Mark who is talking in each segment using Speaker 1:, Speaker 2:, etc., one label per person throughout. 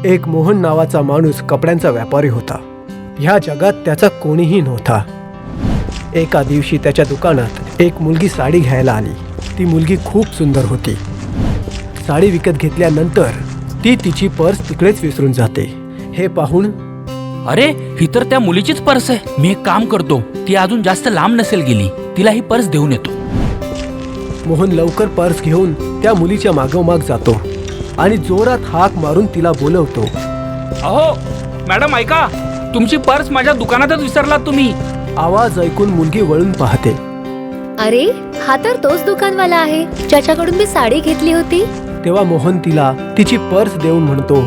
Speaker 1: एक मोहन नावाचा माणूस कपड्यांचा व्यापारी होता. ह्या जगात त्याचा कोणीही नव्हता. एका दिवशी त्याच्या दुकानात एक मुलगी साडी घ्यायला आली. ती मुलगी खूप सुंदर होती. साडी विकत घेतल्यानंतर ती तिची पर्स तिकडेच विसरून जाते. हे पाहून,
Speaker 2: अरे ही तर त्या मुलीचीच पर्स आहे. मी एक काम करतो, ती अजून जास्त लांब नसेल गेली, तिला ही पर्स देऊन येतो.
Speaker 1: मोहन लवकर पर्स घेऊन त्या मुलीच्या मागोमाग जातो आणि जोरात हाक मारून तिला बोलवतो.
Speaker 2: अहो मॅडम, ऐका, तुमची पर्स माझ्या दुकानातच विसरलात तुम्ही.
Speaker 1: आवाज ऐकून मुलगी वळून पाहते.
Speaker 3: अरे हा तर तोच दुकानवाला आहे ज्याच्याकडून मी साडी घेतली होती.
Speaker 1: तेव्हा मोहन तिला तिची पर्स देऊन म्हणतो,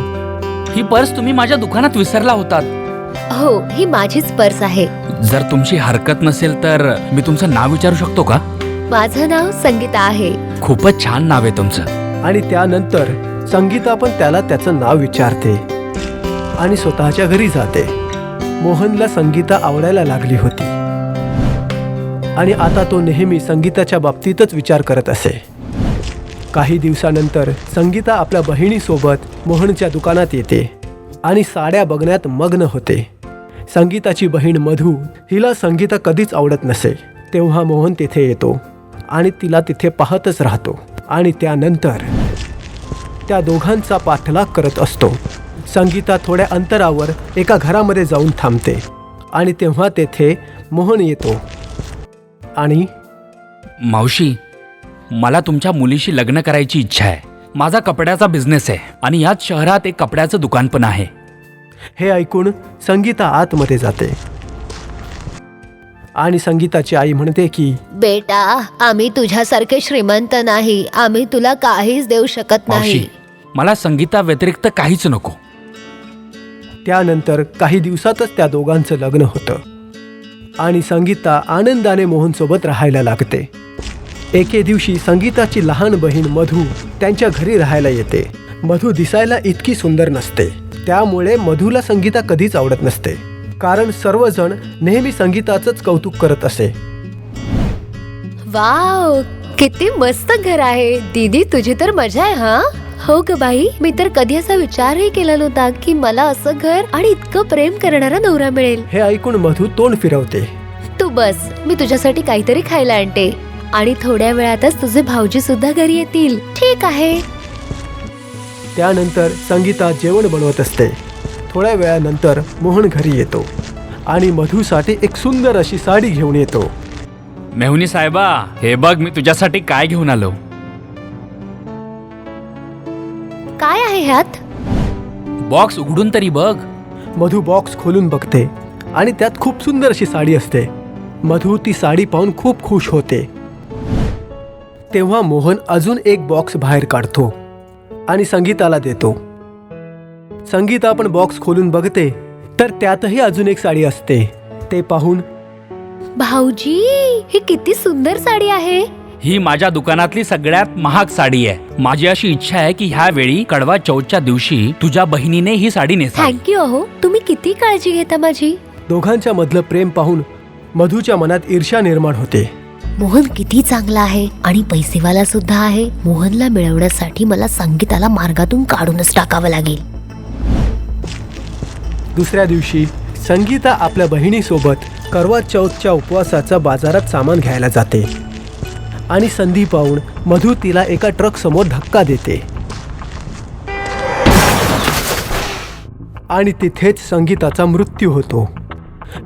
Speaker 2: ही पर्स तुम्ही माझ्या दुकानात विसरला होतात.
Speaker 3: हो, ही माझीच पर्स आहे.
Speaker 2: जर तुमची हरकत नसेल तर मी तुमचं नाव विचारू शकतो का?
Speaker 3: माझं नाव संगीता आहे.
Speaker 2: खूपच छान नाव आहे तुमचं.
Speaker 1: आणि त्यानंतर संगीता पण त्याला त्याचं नाव विचारते आणि स्वतःच्या घरी जाते. मोहनला संगीता आवडायला लागली होती आणि आता तो नेहमी संगीताच्या बाबतीतच विचार करत असे. काही दिवसानंतर संगीता आपल्या बहिणीसोबत मोहनच्या दुकानात येते आणि साड्या बघण्यात मग्न होते. संगीताची बहीण मधू, हिला संगीता कधीच आवडत नसे. तेव्हा मोहन तिथे येतो आणि तिला तिथे पाहतच राहतो आणि त्यानंतर त्या दोघांचा पाठलाग करत असतो. संगीता थोड्या अंतरावर एका घरामध्ये जाऊन थांबते आणि तेव्हा तेथे मोहन येतो आणि
Speaker 2: मावशी, मला तुमच्या मुलीशी लग्न करायची इच्छा आहे. माझा कपड्याचा बिझनेस आहे आणि याच शहरात एक कपड्याचं दुकान पण आहे.
Speaker 1: हे ऐकून संगीता आतमध्ये जाते आणि संगीताची आई म्हणते की,
Speaker 3: बेटा, आम्ही तुझ्यासारखे श्रीमंत नाही. आम्ही तुला काहीच देऊ शकत नाही.
Speaker 2: मावशी, मला संगीता व्यतिरिक्त काहीच नको.
Speaker 1: त्यानंतर काही दिवसातच त्या दोघांचं लग्न होतं आणि संगीता आनंदाने मोहनसोबत राहायला लागते. एके दिवशी संगीताची लहान बहीण मधू त्यांच्या घरी राहायला येते. मधू दिसायला इतकी सुंदर नसते, त्यामुळे मधूला संगीता कधीच आवडत नसते, कारण सर्वजण नेहमी संगीताचंच कौतुक करत असे.
Speaker 3: वाव, किती मस्त घर आहे. दीदी, तुझी तर मजा आहे. हा हो ग बाई, मी तर कधी असा विचारही केला नव्हता की मला असं घर आणि इतकं प्रेम करणारा नवरा मिळेल.
Speaker 1: हे ऐकून मधू तोंड फिरवते.
Speaker 3: तू बस, मी तुझ्यासाठी काहीतरी खायला आणते आणि थोड्या वेळातच तुझे भाऊजी सुद्धा घरी येतील. ठीक आहे.
Speaker 1: त्यानंतर संगीता जेवण बनवत असते. थोड्या वेळानंतर मोहन घरी येतो आणि मधूसाठी एक सुंदर अशी साडी घेऊन येतो.
Speaker 2: मेहुणी साहेबा, हे बघ मी तुझ्यासाठी काय घेऊन आलो.
Speaker 3: काय आहे ह्यात?
Speaker 2: बॉक्स उघडून तरी बघ.
Speaker 1: मधू बॉक्स खोलून बघते आणि त्यात खूप सुंदर अशी साडी असते. मधू ती साडी पाहून खूप खुश होते. तेव्हा मोहन अजून एक बॉक्स बाहेर काढतो आणि संगीताला देतो. संगीता पण बॉक्स खोलून बघते तर त्यातही अजून एक साडी असते. ते पाहून,
Speaker 3: भाऊजी, ही किती सुंदर साडी आहे.
Speaker 2: ही माझ्या दुकानातली सगळ्यात महाग साडी आहे. माझी अशी इच्छा आहे की ह्या वेळी कडवा चौथच्या दिवशी तुझ्या बहिणीने ही साडी नेसावी.
Speaker 3: थँक्यू. अहो, तुम्ही किती काळजी घेता माझी.
Speaker 1: दोघांच्या मधलं प्रेम पाहून मधूच्या मनात ईर्ष्या निर्माण होते.
Speaker 3: मोहन किती चांगला आहे आणि पैसेवाला सुद्धा आहे. मोहनला मिळवण्यासाठी मला संगीताला मार्गातून काढूनच टाकावं लागेल.
Speaker 1: दुसऱ्या दिवशी संगीता आपल्या बहिणीसोबत करवा चौथच्या उपवासाचा बाजारात सामान घ्यायला जाते आणि संधी पाहून मधू तिला एका ट्रक समोर धक्का देते आणि तिथेच संगीताचा मृत्यू होतो.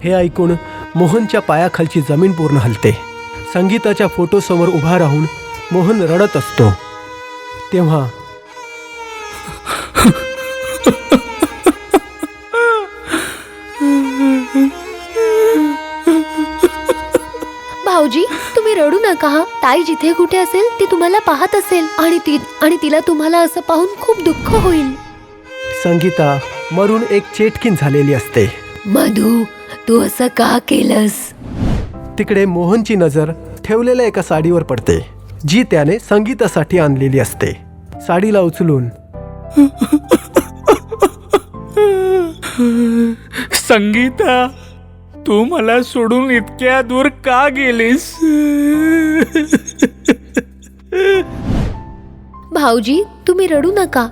Speaker 1: हे ऐकून मोहनच्या पायाखालची जमीन पूर्ण हलते. संगीताच्या फोटोसमोर उभा राहून मोहन रडत असतो. तेव्हा
Speaker 3: भाऊजी, तुम्ही रडू नका. हा, ताई जिथे कुठे असेल ती तुम्हाला पाहत असेल आणि तिला तुम्हाला असं पाहून खूप दुःख होईल.
Speaker 1: संगीता मरून एक चेटकीन झालेली असते.
Speaker 3: मधू, तू असं का केलंस?
Speaker 1: तिकडे मोहनची नजर ठेवलेल्या एका साडीवर पडते जी त्याने संगीतासाठी आणलेली असते. साडीला उचलून,
Speaker 2: संगीता, तू मला सोडून इतक्या दूर का गेलीस?
Speaker 3: भाऊजी, तुम्ही रडू नका.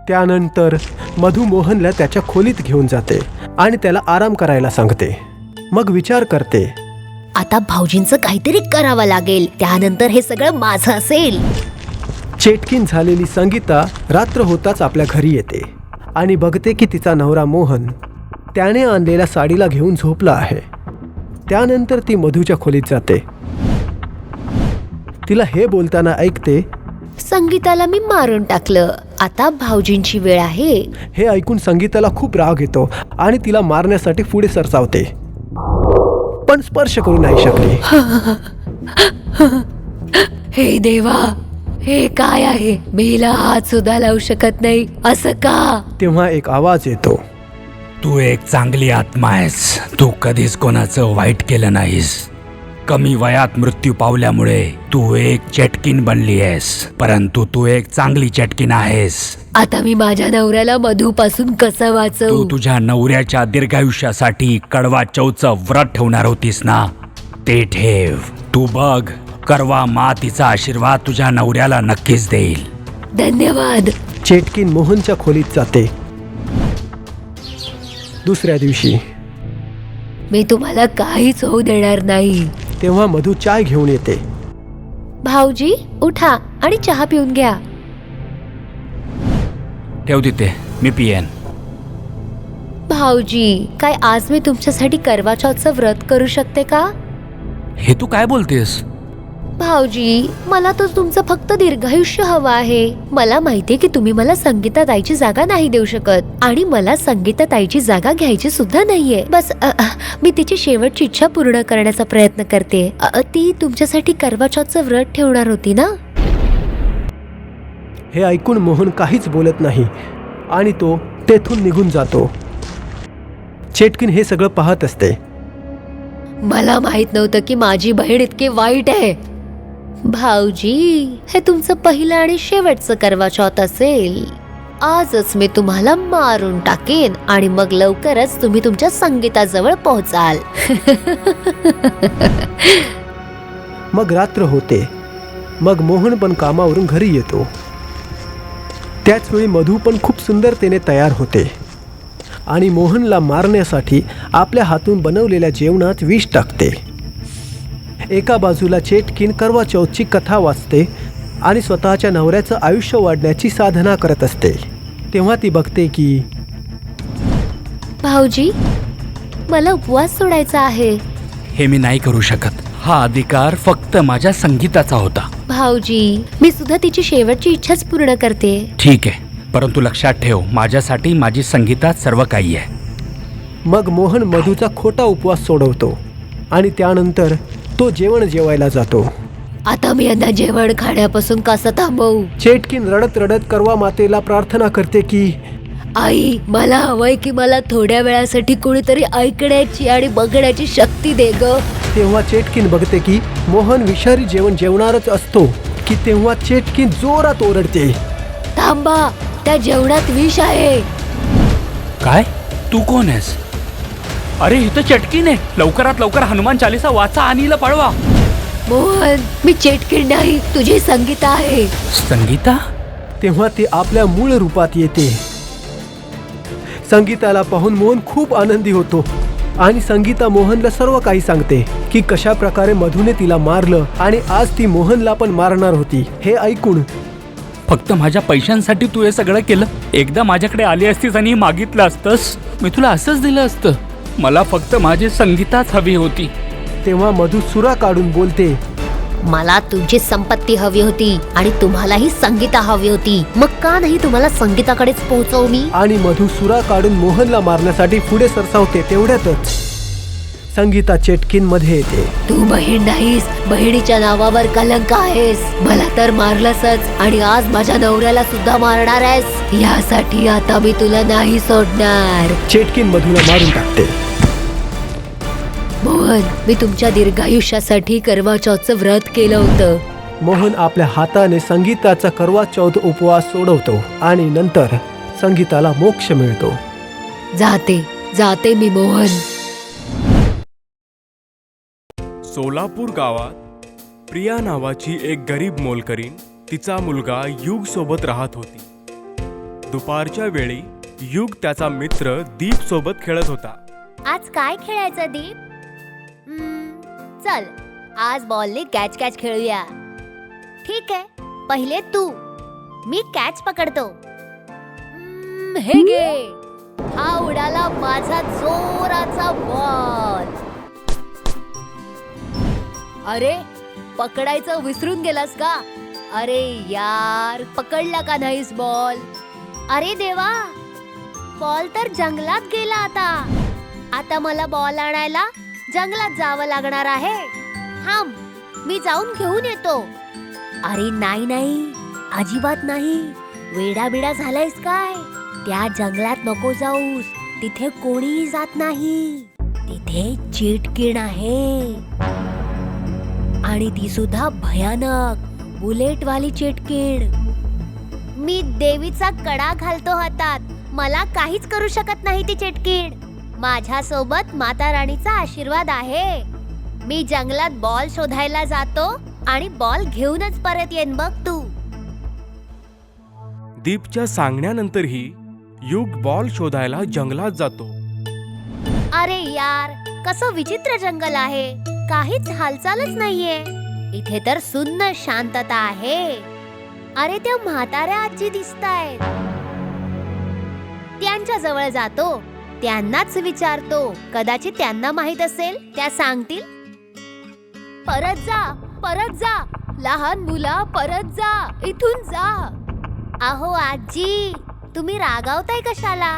Speaker 1: त्यानंतर मधू मोहनला त्याच्या खोलीत घेऊन जाते आणि त्याला आराम करायला सांगते. मग विचार करते,
Speaker 3: आता भाऊजींचं काहीतरी करावं लागेल, त्यानंतर हे सगळं माझं असेल.
Speaker 1: चेटकीन झालेली संगीता रात्र होताच आपल्या घरी येते आणि बघते की तिचा नवरा मोहन त्याने आणलेल्या साडीला घेऊन झोपला आहे. त्यानंतर ती मधूच्या खोलीत जाते. तिला हे बोलताना ऐकते.
Speaker 3: संगीताला मी मारून टाकलं, आता भाऊजींची वेळ आहे.
Speaker 1: हे ऐकून संगीताला खूप राग येतो आणि तिला मारण्यासाठी पुढे सरसावते, पण स्पर्श करू नाही शकली.
Speaker 3: हे देवा, हे काय आहे? मी हिला हात सुद्धा लावू शकत नाही, असं का?
Speaker 1: तेव्हा एक आवाज येतो.
Speaker 2: तू एक चांगली आत्मा आहेस. तू कधीच कोणाचं वाईट केलं नाहीस. कमी वयात मृत्यू पावल्यामुळे तू एक चेटकीन बनली आहेस, परंतु तू एक चांगली चेटकीन आहेस.
Speaker 3: आता मी माझ्या नवऱ्याला मधूपासून कसं
Speaker 2: तू
Speaker 3: वाचवू?
Speaker 2: तुझ्या नवऱ्याच्या दीर्घायुष्यासाठी कडवा चौथचं व्रत ठेवणार होतीस ना, ते ठेव. तू बघ, करवा मातीचा आशीर्वाद तुझ्या नवऱ्याला नक्कीच देईल.
Speaker 3: धन्यवाद.
Speaker 1: चेटकीन मोहनच्या खोलीत जाते. दुसऱ्या दिवशी
Speaker 3: मी तुम्हाला काहीच होऊ देणार नाही.
Speaker 1: तेव्हा मधू चाय घेऊन येते.
Speaker 3: भाऊजी उठा आणि चहा पिऊन घ्या.
Speaker 2: ठेव तिथे, मी पियेन.
Speaker 3: भाऊजी, काय आज मी तुमच्यासाठी करवा चौथचं व्रत करू शकते का?
Speaker 2: हे तू काय बोलतेस?
Speaker 3: भाऊजी, मला तर तुमचं फक्त दीर्घायुष्य हवं आहे. मला माहितीये की तुम्ही मला संगीता ताईची जागा नाही देऊ शकत आणि मला संगीता ताईची जागा घ्यायची सुद्धा नाहीये. बस मी तिची शेवटची इच्छा पूर्ण करण्याचा प्रयत्न करते. ती तुमच्यासाठी करवा चौथचं व्रत ठेवणार होती ना?
Speaker 1: हे ऐकून मोहन काहीच बोलत नाही आणि तो तेथून निघून जातो. चेटकीन हे सगळं पाहत असते.
Speaker 3: मला माहित नव्हतं की माझी बहीण इतकी वाईट आहे. भाऊजी, हे तुमचं पहिलं आणि शेवटचं करवा चौथ असेल. आजच मी तुम्हाला मारून टाकेन आणि मग लवकरच तुम्ही तुमच्या संगीताजवळ पोहोचाल.
Speaker 1: मग रात्र होते. मग मोहन पण कामावरून घरी येतो. त्याच वेळी मधू पण खूप सुंदरतेने तयार होते आणि मोहनला मारण्यासाठी आपल्या हातून बनवलेल्या जेवणात विष टाकते. एका बाजूला चेटकीन करवा चौथची कथा वाचते आणि स्वतःच्या नवऱ्याचं आयुष्य वाढण्याची साधना करत असते. तेव्हा ती बघते की
Speaker 3: भाऊजी, मला उपवास सोडायचा आहे.
Speaker 2: हे मी नाही करू शकत. हा अधिकार फक्त माझ्या संगीताचा होता.
Speaker 3: भाऊजी, मी सुद्धा तिची शेवटची इच्छाच पूर्ण करते.
Speaker 2: ठीक आहे, परंतु लक्षात ठेव, माझ्यासाठी माझी संगीतात सर्व काही आहे.
Speaker 1: मग मोहन मधूचा खोटा उपवास सोडवतो आणि त्यानंतर तो जेवण जेवायला जातो.
Speaker 3: आता मी यांना जेवण खाण्यापासून कसं थांबवू?
Speaker 1: चेटकीन रडत रडत करवा मातेला प्रार्थना करते की
Speaker 3: आई, मला हवंय की मला थोड्या वेळासाठी कोणीतरी ऐकण्याची आणि बघण्याची शक्ती दे ग.
Speaker 1: तेव्हा चेटकीन बघते की मोहन विषारी जेवण जेवणारच असतो की तेव्हा चेटकीन जोरात ओरडते.
Speaker 3: थांबा, त्या जेवणात विष आहे.
Speaker 2: काय? तू कोण आहेस? अरे, इथं चटकीन आहे. लवकरात लवकर हनुमान चालीसा वाचा आणि हिला पळवा.
Speaker 3: मोहन, मी चेटकीण नाही, तुझी संगीता आहे.
Speaker 2: संगीता?
Speaker 1: तेव्हा ती आपल्या मूळ रूपात येते. संगीताला पाहून मोहन खूप आनंदी होतो आणि संगीता मोहनला सर्व काही सांगते की कशा प्रकारे मधूने तिला मारलं आणि आज ती मोहनला पण मारणार होती. हे ऐकून
Speaker 2: फक्त माझ्या पैशांसाठी तू हे सगळं केलं? एकदा माझ्याकडे आली असतीस आणि मागितलं असतंस, मी तुला असंच दिलं असतं. मला फक्त माझी संगीताच हवी होती.
Speaker 1: तेव्हा मधू सुरा काढून बोलते,
Speaker 3: मला तुमची संपत्ती हवी होती आणि तुम्हालाही संगीता हवी होती. मग का नाही तुम्हाला संगीताकडेच पोहोचवू मी?
Speaker 1: आणि मधू सुरा काढून मोहनला मारण्यासाठी पुढे सरसावते. तेवढ्यातच संगीता चेटकीन मध्ये येते.
Speaker 3: तू बहीण नाहीस, बहिणीच्या नावावर कलंक आहेस. मला तर मारलंसच आणि आज माझ्या नवऱ्याला सुद्धा मारणार आहेस. यासाठी आता मी तुला नाही सोडणार.
Speaker 1: चेटकीन मधूला मारून टाकते.
Speaker 3: मोहन, मी तुमच्या दीर्घायुष्यासाठी करवा चौथचं व्रत केलं होतं.
Speaker 1: मोहन आपल्या हाताने संगीताचा करवा चौथ उपवास सोडवतो आणि नंतर संगीताला मोक्ष मिळतो.
Speaker 3: जाते जाते मी मोहन.
Speaker 4: सोलापूर गावात प्रिया नावाची एक गरीब मोलकरीण तिचा मुलगा युग सोबत राहत होती. दुपारच्या वेळी युग त्याचा मित्र दीप सोबत खेळत होता.
Speaker 3: आज काय खेळायचं दीप? चल आज बॉलने कॅच कॅच खेळूया. ठीक आहे, पहिले तू. मी कॅच पकडतो. हे घे. हा उडाला माझा जोराचा बॉल. अरे पकडायचं विसरून गेलास का? अरे यार, पकडला का नाहीस बॉल? अरे देवा, बॉल तर जंगलात गेला. आता मला बॉल आणायला जंगलात जावं लागणार आहे. थांब, मी जाऊन घेऊन येतो. अरे नाही नाही, अजिबात नाही. वेडाबिडा झालायस काय? त्या जंगलात नको जाऊस. तिथे कोणीही जात नाही. तिथे चेटकीण आहे, आणि ती सुद्धा भयानक बुलेटवाली चेटकीण. मी देवीचा कडा घालतो हातात. मला काहीच करू शकत नाही ती चेटकीण. माझ्या सोबत माता राणीचा आशीर्वाद आहे. मी जंगलात बॉल शोधायला जातो आणि बॉल घेऊनच परत येईन बघ तू.
Speaker 4: दीपच्या सांगण्यानंतरही युग बॉल शोधायला जंगलात जातो.
Speaker 3: अरे यार, कसं विचित्र जंगल आहे. काहीच हालचालच नाहीये. इथे तर सुन्न शांतता आहे. अरे त्या म्हाताऱ्या आजी दिसतायत. त्यांच्या जवळ जातो. त्यांनाच विचारतो. कदाचित त्यांना माहित असेल, त्या सांगतील. परत जा, परत जा. लहान मुला, परत जा. इथून जा. अहो आजी, तुम्ही रागावताय कशाला?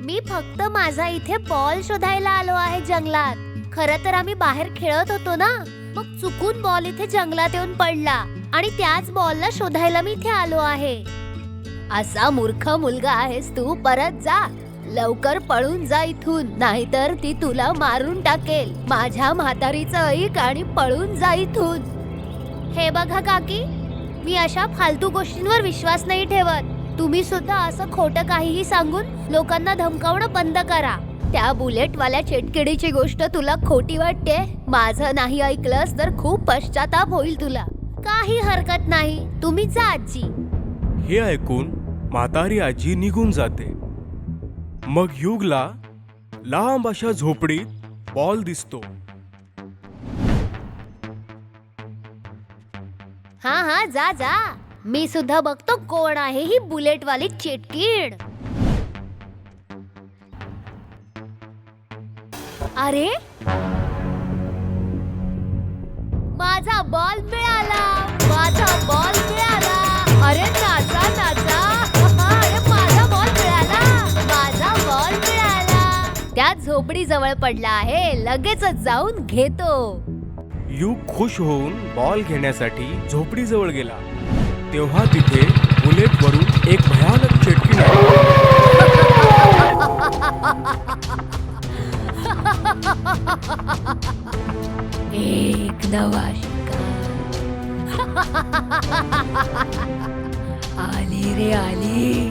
Speaker 3: मी फक्त माझा इथे बॉल शोधायला आलो आहे जंगलात. खरं तर आम्ही बाहेर खेळत होतो ना, मग चुकून बॉल इथे जंगलात येऊन पडला आणि त्याच बॉलला शोधायला मी इथे आलो आहे. असा मूर्ख मुलगा आहेस तू. परत जा, लवकर पळून जा इथून, नाहीतर ती तुला मारून टाकेल. माझ्या म्हातारीचं ऐक आणि पळून जा इथून. हे बघा काकी, मी अशा फालतू गोष्टींवर विश्वास नाही ठेवत. तुम्ही सुद्धा असं खोटं काहीही सांगून लोकांना धमकावणं बंद करा. त्या बुलेटवाल्या चेटकिडीची गोष्ट तुला खोटी वाटते? माझं नाही ऐकलंस तर खूप पश्चाताप होईल तुला. काही हरकत नाही, तुम्ही जा आजी.
Speaker 4: हे ऐकून म्हातारी आजी निघून जाते. मग युगला लांब अशा झोपडीत बॉल दिसतो.
Speaker 3: हा जा जा. मी सुद्धा बघतो कोण आहे ही बुलेटवाली चेटकीड. अरे माझा बॉल मिळाला. माझा बॉल मिळाला. अरे नाचा नाचा. अरे माझा बॉल मिळाला. माझा बॉल मिळाला. त्या झोपडी जवळ पडला आहे. लगेचच जाऊन घेतो.
Speaker 4: युग खुश होऊन बॉल घेण्यासाठी झोपडीजवळ गेला. तेव्हा तिथे बुलेटवरून एक भयानक चेटकीण
Speaker 3: एक नवा शिकार. आली रे आली.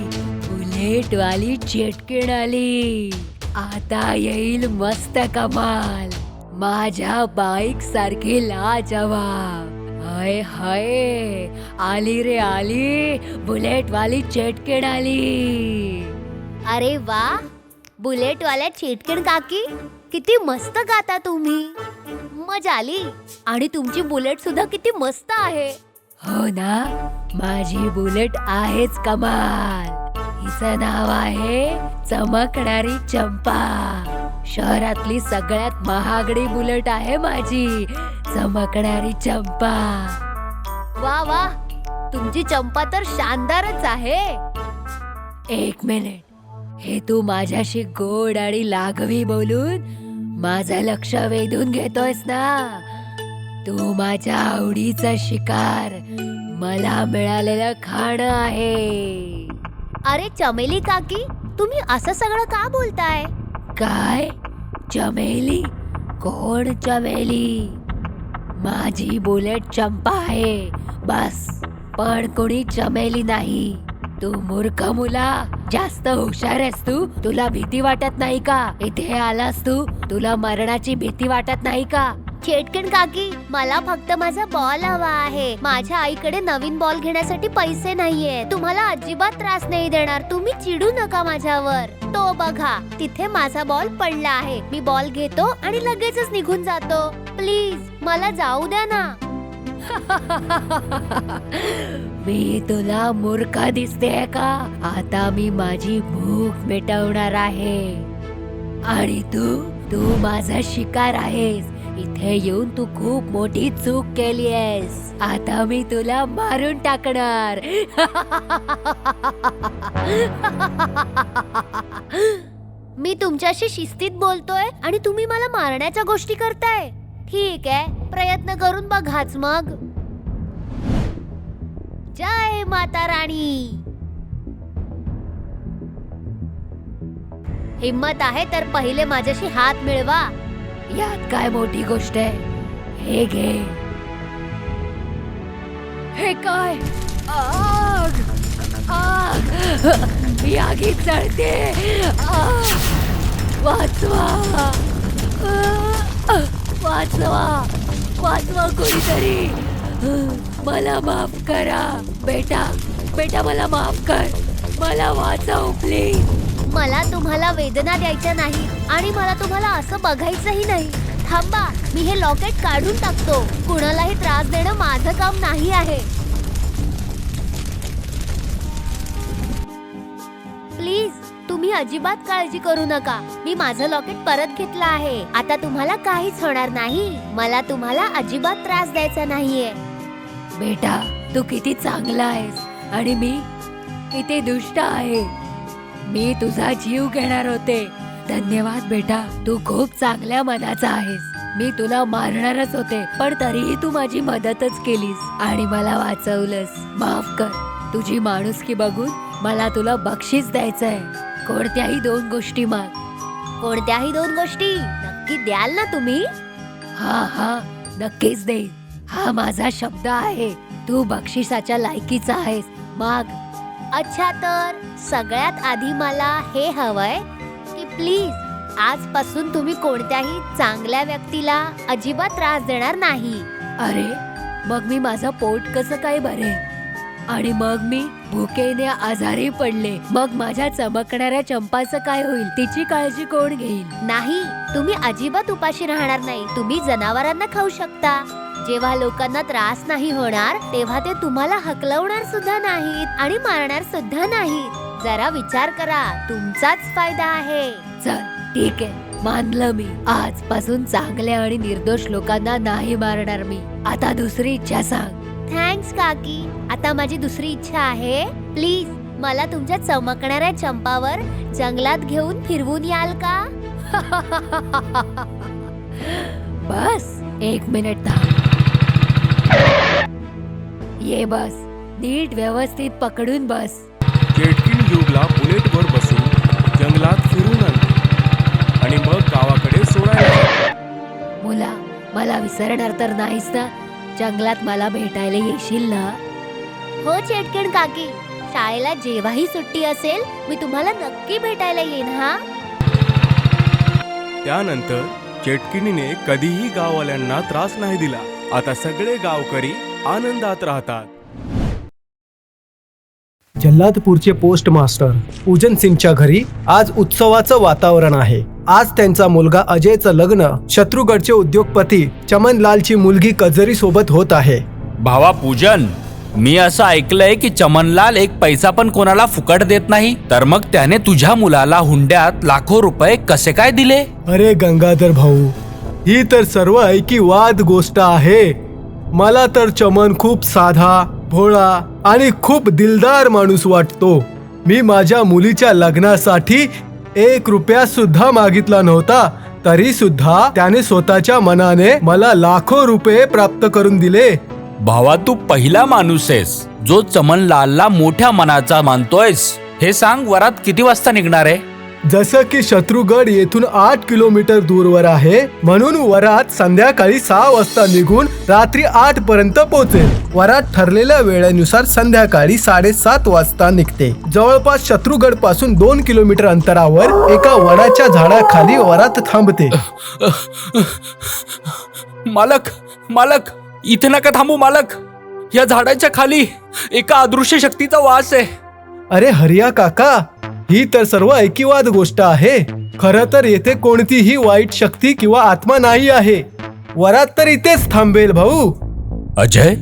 Speaker 3: बुलेटवाली चेटकीण आली. आता येईल मस्त कमाल. माझ्या बाईक सारखी लाजवाब. हाय हाय, आली रे आली. बुलेटवाली चेटकीण आली. अरे वा, बुलेटवाल्या चेटकीण काकी, किती मस्त गाता तुम्ही. मजा आली. आणि तुमची बुलेट सुद्धा किती मस्त आहे. हो ना, माझी बुलेट आहेच कमाल. हिचं नाव आहे चमकणारी चंपा. शहरातली सगळ्यात महागडी बुलेट आहे माझी चमकणारी चंपा. वा वा, तुमची चंपा तर शानदारच आहे. एक मिनिट, हे तू माझ्याशी गोड आणि लाघवी बोलून माझं लक्ष वेधून घेतोयस ना? तू माझ्या आवडीचा शिकार, मला मिळालेलं खाणं आहे. अरे चमेली काकी, तुम्ही असं सगळं का बोलताय? काय चमेली? कोण चमेली? माझी बुलेट चंपा आहे बस, पण कोणी चमेली नाही. तू मूर्ख मुला, जास्त हुशार आहेस तू. तुला भीती वाटत नाही का? इथे आलास तू, तुला मरणाची भीती वाटत नाही का? चेटकिन काकी, मला फक्त माझा बॉल हवा आहे. माझ्या आईकडे नवीन बॉल घेण्यासाठी पैसे नाहीये. तुम्हाला अजिबात त्रास नाही देणार. तुम्ही चिडू नका माझ्यावर. तो बघा, तिथे माझा बॉल पडला आहे. मी बॉल घेतो आणि लगेचच निघून जातो. प्लीज मला जाऊ द्या ना. मी तुला मूर्ख दिसते का? आता मी माझी भूक मिटवणार आहे आणि तू माझा शिकार आहेस. इथे येऊन तू खूप मोठी चूक केली आहेस. आता मी तुला मारून टाकणार. मी तुमच्याशी शिस्तीत बोलतोय आणि तुम्ही मला मारण्याच्या गोष्टी करताय. ठीक आहे, प्रयत्न करून बघाच मग. जय माता राणी. हिम्मत आहे तर पहिले माझ्याशी हात मिळवा. यात काय मोठी गोष्ट आहे. हे घे. हे काय? आग आग, मी आगीत जळते. वाचवा वाचवा वाचवा कोणीतरी. मला माफ करा बेटा मला माफ कर. मला वाचव प्लीज. मला तुम्हाला वेदना द्यायच्या नाही आणि मला तुम्हाला असं बघायचंही नाही. थांबा, मी हे लॉकेट काढून टाकतो. कुणालाही त्रास देणं माझं काम नाही आहे. प्लीज तुम्ही अजिबात काळजी करू नका. मी माझं लॉकेट परत घेतलं आहे. आता तुम्हाला काहीच होणार नाही. मला तुम्हाला अजिबात त्रास द्यायचा नाहीये. बेटा, तू किती चांगला आहेस आणि मी किती दुष्ट आहे. मी तुझा जीव घेणार होते. धन्यवाद बेटा, तू खूप चांगल्या मनाचा आहेस. मी तुला मारणारच होते, पण तरीही तू माझी मदतच केलीस आणि मला वाचवलंस. माफ कर. तुझी माणुसकी बघून मला तुला बक्षीस द्यायचंय. कोणत्याही 2 गोष्टी माग. कोणत्याही 2 गोष्टी नक्की द्याल ना तुम्ही? हा नक्कीच देईन. हा माझा शब्द आहे. तू बक्षिसाच्या लायकीचा आहेस. माग. अच्छा, तर सगळ्यात आधी मला हे हवंय की प्लीज आजपासून तुम्ही कोणत्याही चांगल्या व्यक्तीला अजिबात त्रास देणार नाही. अरे, मग मी माझं पोट कसं काय भरेन? आणि मग मी भुकेने आजारी पडले, मग माझ्या चमकणाऱ्या चंपाचं काय होईल? तिची काळजी कोण घेईल? नाही, तुम्ही अजिबात उपाशी राहणार नाही. तुम्ही जनावरांना खाऊ शकता. जेव्हा लोकांना त्रास नाही होणार तेव्हा ते तुम्हाला हकलवणार सुद्धा नाहीत आणि मारणार सुद्धा नाहीत. जरा विचार करा, तुमचाच फायदा आहे. चल ठीक आहे, मानलं मी. आजपासून चांगल्या आणि निर्दोष लोकांना नाही मारणार मी. आता दुसरी इच्छा सांग. थँक्स काकी. आता माझी दुसरी इच्छा आहे. प्लीज मला तुमच्या चमकणाऱ्या चंपावर जंगलात घेऊन फिरवून याल का? बस 1 मिनिट थांब. ये बस. नीट व्यवस्थित पकडून बस.
Speaker 4: चेटकिन युगला बुलेटवर बसून जंगलात फिरून आणले आणि मग गावाकडे सोडायला लागले.
Speaker 3: मुला, मला विसरणार तर नाहीस ना? जंगलात मला भेटायला येशील ना? हो चेटकिन काकी, शाळेला जेव्हाही सुट्टी असेल मी तुम्हाला नक्की भेटायला येईन. हा.
Speaker 4: त्यानंतर चेटकिनीने कधीही गाववाल्यांना त्रास नाही दिला. आता सगळे गावकरी आनंदात राहतात.
Speaker 1: जल्लादपूरचे पोस्ट मास्टर पूजन सिंगच्या घरी आज उत्सवाचं वातावरण आहे. आज त्यांचा मुलगा अजयचं लग्न शत्रुगडचे उद्योगपती चमनलालची मुलगी कजरी सोबत होत आहे.
Speaker 2: भावा पूजन, मी असं ऐकलंय की चमनलाल एक पैसा पण कोणाला फुकट देत नाही. तर मग त्याने तुझ्या मुलाला हुंड्यात लाखो रुपये कसे काय दिले?
Speaker 1: अरे गंगाधर भाऊ, ही तर सर्व ऐकिवाद गोष्ट आहे. मला तर चमन खूप साधा, भोळा आणि खूप दिलदार माणूस वाटतो. मी माझ्या मुलीच्या लग्नासाठी 1 रुपया सुद्धा मागितला नव्हता, तरी सुद्धा त्याने स्वतःच्या मनाने मला लाखो रुपये प्राप्त करून दिले.
Speaker 2: भावा, तू पहिला माणूस आहेस जो चमनलालला मोठ्या मनाचा मानतोयस. हे सांग, वरात किती वाजता निघणार आहे?
Speaker 1: जसं की शत्रुगड येथून 8 किलोमीटर दूरवर आहे, म्हणून वरात संध्याकाळी 6 वाजता निघून रात्री 8 पर्यंत पोहोचेल. वरात ठरलेल्या वेळेनुसार संध्याकाळी 7:30 वाजता निघते. जवळपास शत्रुगड पासून 2 किलोमीटर अंतरावर एका वडाच्या झाडाखाली वरात थांबते.
Speaker 2: मालक मालक, इथे नका थांबू मालक. या झाडाच्या खाली एका अदृश्य शक्तीचा वास आहे.
Speaker 1: अरे हरिया काका, ही तर सर्व ऐकिवाद गोष्ट आहे. खरं तर येथे कोणतीही वाईट शक्ती किंवा आत्मा नाही आहे. वरात तर इथेच थांबेल भाऊ.
Speaker 2: अजय,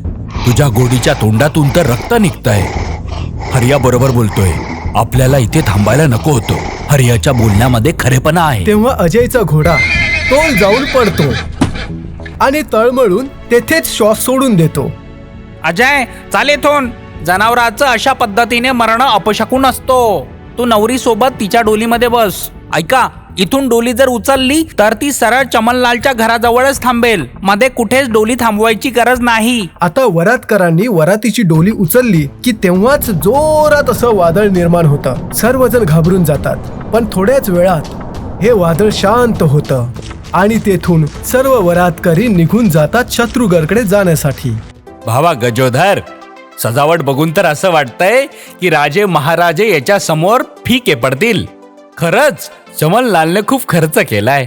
Speaker 2: तुझ्या गोडीच्या तोंडातून तर रक्त निघतंय. हरिया बरोबर बोलतोय. आपल्याला इथे थांबायला नको होतं. हरियाच्या बोलण्यामध्ये खरेपणा आहे.
Speaker 1: तेव्हा अजयचा घोडा तोल जाऊन पडतो आणि तळमळून तेथेच श्वास सोडून देतो.
Speaker 5: अजय, चाल इथून. जनावराचं अशा पद्धतीने मरण अपशकून असतो. तू नवरी सोबत तिच्या डोलीमध्ये बस. ऐका, इथून डोली जर उचलली तर ती सरळ चमनलालच्या घराजवळच थांबेल. मध्ये कुठेच डोली थांबवायची गरज नाही.
Speaker 1: आता वरातकरांनी वरातीची डोली उचलली की तेव्हाच जोरात असं वादळ निर्माण होतं. सर्वजण घाबरून जातात. पण थोड्याच वेळात हे वादळ शांत होतं आणि तेथून सर्व वरातकरी निघून जातात शत्रुगडकडे जाण्यासाठी.
Speaker 2: भावा गजोधर, सजावट बघून तर असं वाटतंय की राजे महाराजे याच्या समोर फिके पडतील. खरंच चमनलालने खूप खर्च केलाय.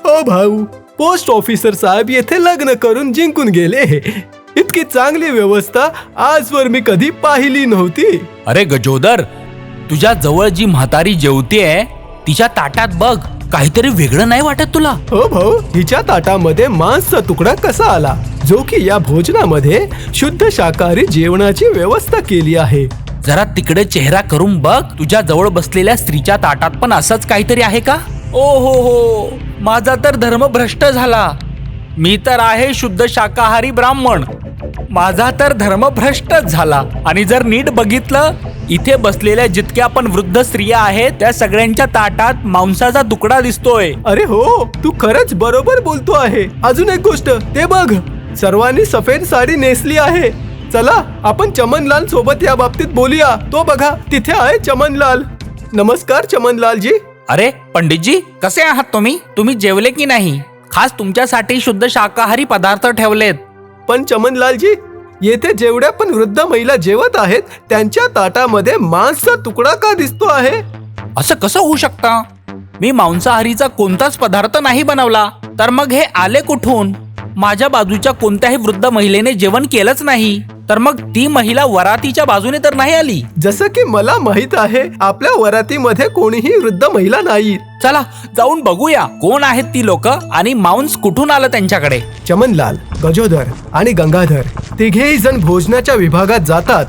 Speaker 1: ओ भाऊ, पोस्ट ऑफिसर साहेब येथे लग्न करून जिंकून गेले. इतकी चांगली व्यवस्था आजवर मी कधी पाहिली नव्हती.
Speaker 2: अरे गजोदर, तुझ्या जवळ जी म्हातारी जेवतीये तिच्या ताटात बघ. काहीतरी वेगळं नाही वाटत तुला?
Speaker 1: हो भाऊ, हिच्या ताटामध्ये मांसचा तुकडा कसा आला, जो की या भोजनामध्ये शुद्ध शाकाहारी जेवणाची व्यवस्था केली आहे.
Speaker 2: जरा तिकडे चेहरा करून बघ. तुझ्या जवळ बसलेल्या स्त्रीच्या ताटात पण असंच काहीतरी आहे का? ओ हो, माझा तर धर्म भ्रष्ट झाला. मी तर आहे शुद्ध शाकाहारी ब्राह्मण. माझा तर धर्म भ्रष्टच झाला. आणि जर नीट बघितलं, इथे बसलेल्या जितक्या पण वृद्ध स्त्रिया आहेत त्या सगळ्यांच्या ताटात मांसाचा तुकडा दिसतोय.
Speaker 1: अरे हो, तू खरंच बरोबर बोलतो आहे. अजून एक गोष्ट, ते बघ, सर्वांनी सफेद साडी नेसली आहे. चला आपण चमनलाल सोबत या बाबतीत बोलूया. तो बघा, तिथे आहे चमनलाल. नमस्कार चमनलालजी.
Speaker 5: अरे पंडितजी, कसे आहात तुम्ही? तुम्ही जेवले की नाही? खास तुमच्यासाठी शुद्ध शाकाहारी पदार्थ ठेवलेत.
Speaker 1: पण चमनलालजी, येथे जेवढ्या पण वृद्ध महिला जेवत आहेत त्यांच्या ताटामध्ये मांसचा तुकडा का दिसतो आहे?
Speaker 5: असं कसं होऊ शकतं? मी मांसाहारीचा कोणताच पदार्थ नाही बनवला. तर मग हे आले कुठून? माझ्या बाजूच्या कोणत्याही वृद्ध महिलेने जेवण केलंच नाही. तर मग ती महिला वरातीच्या बाजूने तर नाही आली.
Speaker 1: जसं की मला माहित आहे, आपल्या वरातीमध्ये कोणीही वृद्ध महिला नाही.
Speaker 5: चला जाऊन बघूया कोण आहेत ती लोक आणि मांस कुठून आलं त्यांच्याकडे.
Speaker 1: चमनलाल, गजोधर आणि गंगाधर तिघेही जण भोजनाच्या विभागात जातात.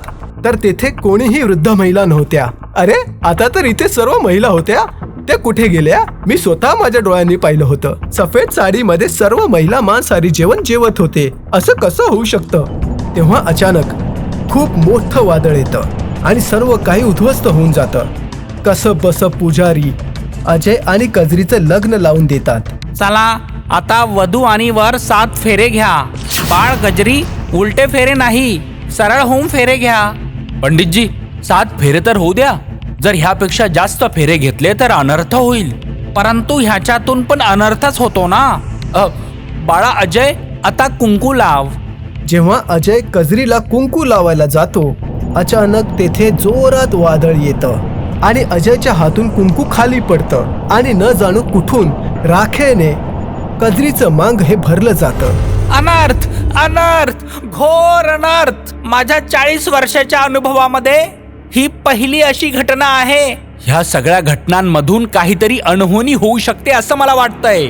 Speaker 1: तर तेथे कोणीही वृद्ध महिला नव्हत्या. अरे, आता तर इथे सर्व महिला होत्या. त्या कुठे गेल्या? मी स्वतः माझ्या डोळ्यांनी पाहिलं होतं. सफेद साडीमध्ये सर्व महिला मांसाहारी जेवण जेवत होते. असं कसं होऊ शकतं? तेव्हा अचानक खूप मोठं वादळ येतं आणि सर्व काही उद्ध्वस्त होऊन जातं. कसं बस पुजारी अजय आणि कजरीचं लग्न लावून देतात.
Speaker 5: चला आता वधू आणि वर 7 फेरे घ्या. बाळ गजरी, उलटे फेरे नाही, सरळ होऊन फेरे घ्या.
Speaker 2: पंडितजी, 7 फेरे तर होऊ द्या. जर ह्यापेक्षा जास्त फेरे घेतले तर अनर्थ होईल.
Speaker 5: परंतु ह्याच्यातून पण अनर्थच होतो ना. बाळा अजय, आता कुंकू लाव.
Speaker 1: जेव्हा अजय कजरीला कुंकू लावायला जातो, अचानक तेथे जोरात वादळ येतं आणि अजयच्या हातून कुंकू खाली पडतं आणि न जाणू कुठून राखेने कजरीचं मांग हे भरलं जातं.
Speaker 5: अनर्थ, अनर्थ, घोर अनर्थ. माझ्या 40 वर्षाच्या अनुभवामध्ये ही पहिली अशी घटना आहे.
Speaker 2: ह्या सगळ्या घटनांमधून काहीतरी अनहोनी होऊ शकते असं मला वाटतंय.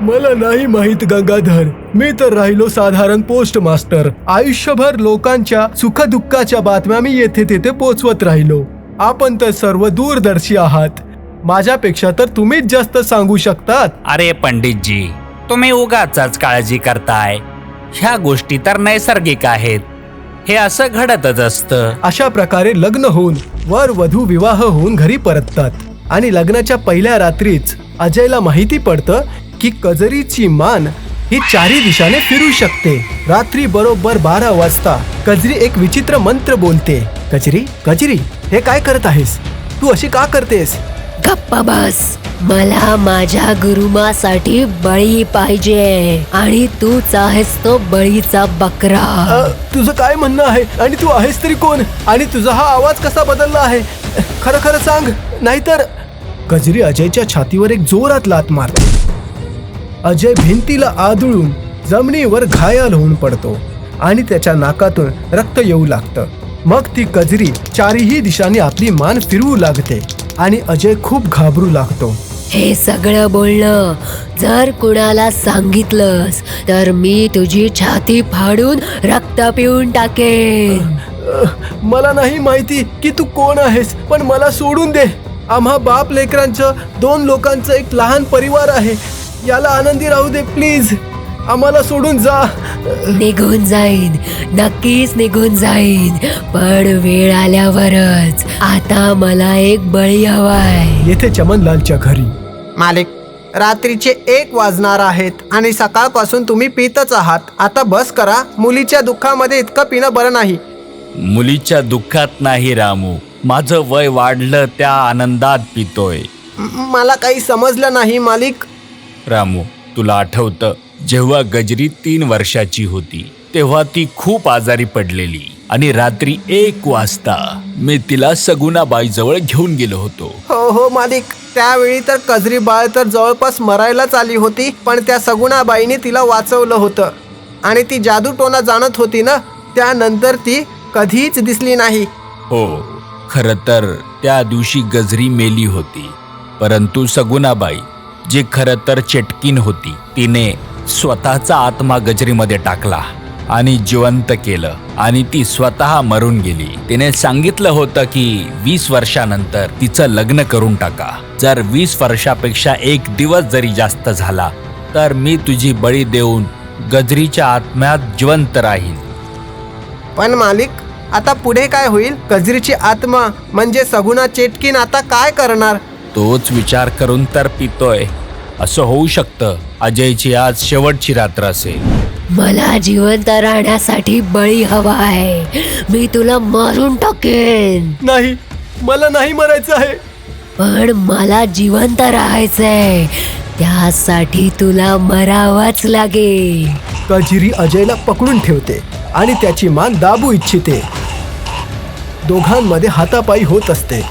Speaker 1: मला नाही माहित गंगाधर. मी तर राहिलो साधारण पोस्ट मास्टर. आयुष्यभर लोकांच्या सुखदुःखाच्या बातम्या मी येथे तेथे पोचवत राहिलो. आपण तर सर्व दूरदर्शी आहात. माझ्यापेक्षा तर तुम्हीच जास्त सांगू शकतात.
Speaker 5: अरे पंडितजी, तुम्ही उगाचच काळजी करताय. ह्या गोष्टी तर नैसर्गिक आहेत. हे असं घडतच असतं.
Speaker 1: अशा प्रकारे लग्न होऊन वर वधू विवाह होऊन घरी परततात आणि लग्नाच्या पहिल्या रात्रीच अजयला माहिती पडतं की कजरीची मान ही 4 दिशाने फिरू शकते. रात्री बरोबर 12 वाजता कजरी एक विचित्र मंत्र बोलते. कजरी, कजरी, हे काय करत आहेस? तू अशी का करतेस?
Speaker 3: गप्पा बस. मला माझ्या गुरुमासाठी बळी पाहिजे आणि तूच आहेस तो बळीचा बकरा.
Speaker 1: तुझं काय म्हणणं आहे आणि तू आहेस तरी कोण आणि तुझा हा आवाज कसा बदलला आहे? खरं खरं सांग, नाहीतर. कजरी अजयच्या छातीवर एक जोरात लात मारते. अजय भिंतीला आदळून जमिनीवर घायल होऊन पडतो आणि त्याच्या नाकातून रक्त येऊ लागतं. मग ती कजरी चारही दिशांनी आपली मान फिरवू लागते आणि अजय खूप घाबरू लागतो.
Speaker 3: हे सगळं बोलणं जर कुणाला सांगितलंस तर मी तुझी छाती फाडून रक्त पिऊन टाकेन.
Speaker 1: मला नाही माहिती की तू कोण आहेस, पण मला सोडून दे. आम्हा बाप लेकरांचं 2 लोकांचं एक लहान परिवार आहे. याला आनंदी राहू दे प्लीज. आम्हाला सोडून जा.
Speaker 3: निघून जाईन, नक्कीच निघून जाईन, पण वेळ आल्यावरच. आता मला एक बळी हवाय.
Speaker 1: येथे चमनलालच्या घरी.
Speaker 6: मालिक, रात्रीचे 1 वाजणार आहेत आणि सकाळपासून तुम्ही पितच आहात. आता बस करा. मुलीच्या दुःखामध्ये इतकं पिणं बरं नाही.
Speaker 2: मुलीच्या दुःखात नाही रामू, माझं वय वाढलं त्या आनंदात पितोय.
Speaker 6: मला काही समजलं नाही मालिक.
Speaker 2: रामू, तुला आठवतं जेव्हा गजरी 3 वर्षाची होती तेव्हा ती खूप आजारी पडलेली आणि रात्री 1 वाजता मी तिला सगुणाबाई जवळ घेऊन गेलो होतो.
Speaker 6: हो हो मालिक, त्यावेळी तर कजरी बाळ तर जवळपास मरायलाच आली होती, पण त्या सगुणाबाईने तिला वाचवलं होतं. आणि ती जादूटोना जाणत होती ना, त्यानंतर ती कधीच दिसली नाही.
Speaker 2: हो, खरं तर त्या दिवशी गजरी मेली होती, परंतु सगुणाबाई जी खरं तर चेटकीन होती, तिने स्वतःचा आत्मा गजरीमध्ये टाकला आणि जिवंत केलं आणि ती स्वतः मरून गेली. तिने सांगितलं होतं की 20 वर्षानंतर तिचं लग्न करून टाका. जर 20 वर्षापेक्षा 1 दिवस जरी जास्त झाला तर मी तुझी बळी देऊन गजरीच्या आत्म्यात जिवंत राहीन.
Speaker 6: पण मालिक, आता पुढे काय होईल? कजरीची आत्मा म्हणजे सगुणा चेटकीन आता काय करणार?
Speaker 2: तोच विचार करून तर पितोय. असं होऊ शकतं अजयची आज शेवटची रात्र असेल.
Speaker 3: मला जिवंत राहण्यासाठी बळी हवा आहे. मी तुला मारून टाकेन.
Speaker 1: नाही, मला नाही मरायचं आहे.
Speaker 3: पण मला जिवंत राहायचंय, त्यासाठी तुला मरावंच लागेल.
Speaker 1: कजरी अजयला पकडून ठेवते आणि त्याची मान दाबू इच्छिते. दोघांमध्ये हातापायी होत असते.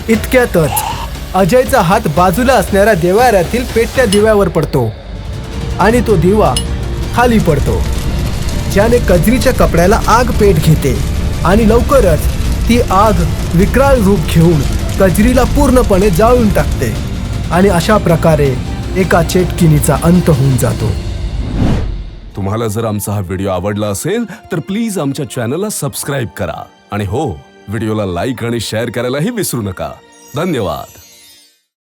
Speaker 1: इतक्यातच अजयचा हात बाजूला असणाऱ्या देव्हाऱ्यातील पेटत्या दिव्यावर पडतो आणि तो दिवा खाली पडतो, ज्याने कजरीच्या कपड्याला आग पेट घेते आणि लवकरच ती आग विक्राळ रूप घेऊन कजरीला पूर्णपणे जाळून टाकते आणि अशा प्रकारे एका चेटकिनीचा अंत होऊन जातो.
Speaker 7: तुम्हाला जर आमचा हा व्हिडिओ आवडला असेल तर प्लीज आमच्या चॅनलला सबस्क्राईब करा आणि हो, व्हिडिओला लाईक आणि शेअर करायलाही विसरू नका. धन्यवाद.